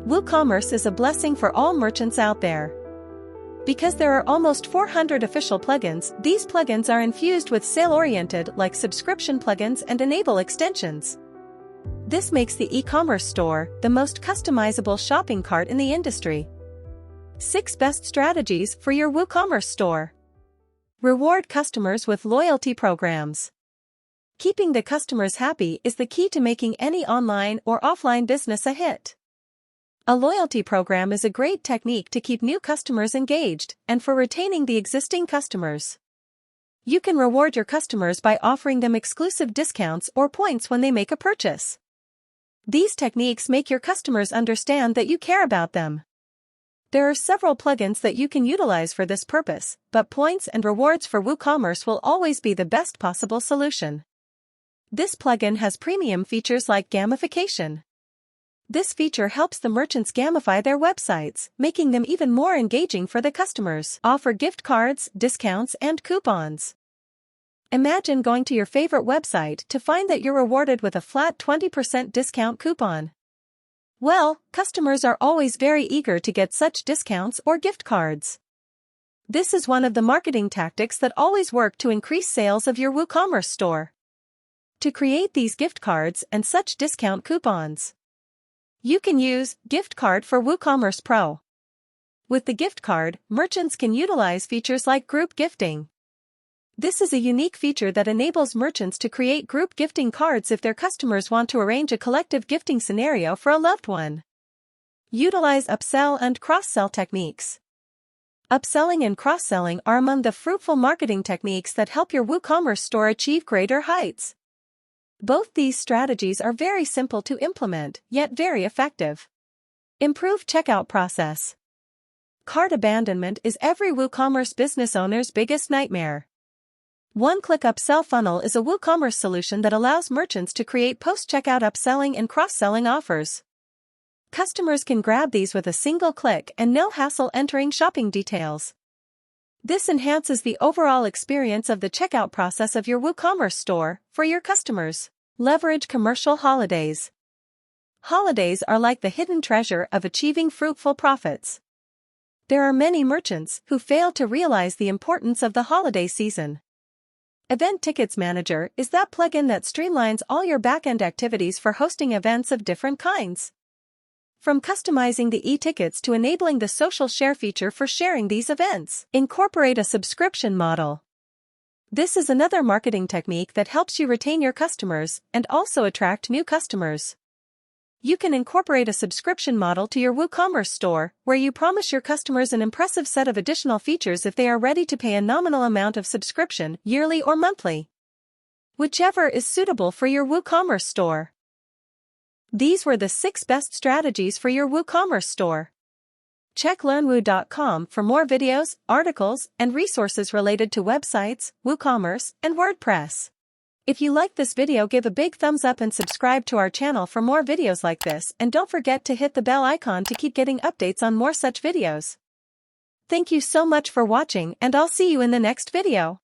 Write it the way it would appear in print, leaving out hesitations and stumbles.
WooCommerce is a blessing for all merchants out there. Because there are almost 400 official plugins, these plugins are infused with sale-oriented like subscription plugins and enable extensions. This makes the e-commerce store the most customizable shopping cart in the industry. 6 best strategies for your WooCommerce store. Reward customers with loyalty programs. Keeping the customers happy is the key to making any online or offline business a hit. A loyalty program is a great technique to keep new customers engaged and for retaining the existing customers. You can reward your customers by offering them exclusive discounts or points when they make a purchase. These techniques make your customers understand that you care about them. There are several plugins that you can utilize for this purpose, but points and rewards for WooCommerce will always be the best possible solution. This plugin has premium features like gamification. This feature helps the merchants gamify their websites, making them even more engaging for the customers. Offer gift cards, discounts, and coupons. Imagine going to your favorite website to find that you're rewarded with a flat 20% discount coupon. Well, customers are always very eager to get such discounts or gift cards. This is one of the marketing tactics that always work to increase sales of your WooCommerce store. To create these gift cards and such discount coupons, you can use Gift Card for WooCommerce Pro. With the gift card, merchants can utilize features like group gifting. This is a unique feature that enables merchants to create group gifting cards if their customers want to arrange a collective gifting scenario for a loved one. Utilize upsell and cross-sell techniques. Upselling and cross-selling are among the fruitful marketing techniques that help your WooCommerce store achieve greater heights. Both these strategies are very simple to implement, yet very effective. Improve checkout process. Cart abandonment is every WooCommerce business owner's biggest nightmare. One-click upsell funnel is a WooCommerce solution that allows merchants to create post-checkout upselling and cross-selling offers. Customers can grab these with a single click and no hassle entering shopping details. This enhances the overall experience of the checkout process of your WooCommerce store for your customers. Leverage commercial holidays. Holidays are like the hidden treasure of achieving fruitful profits. There are many merchants who fail to realize the importance of the holiday season. Event Tickets Manager is that plugin that streamlines all your back-end activities for hosting events of different kinds. From customizing the e-tickets to enabling the social share feature for sharing these events. Incorporate a subscription model. This is another marketing technique that helps you retain your customers and also attract new customers. You can incorporate a subscription model to your WooCommerce store, where you promise your customers an impressive set of additional features if they are ready to pay a nominal amount of subscription, yearly or monthly. Whichever is suitable for your WooCommerce store. These were the 6 best strategies for your WooCommerce store. Check learnwoo.com for more videos, articles, and resources related to websites, WooCommerce, and WordPress. If you liked this video, give a big thumbs up and subscribe to our channel for more videos like this, and don't forget to hit the bell icon to keep getting updates on more such videos. Thank you so much for watching, and I'll see you in the next video.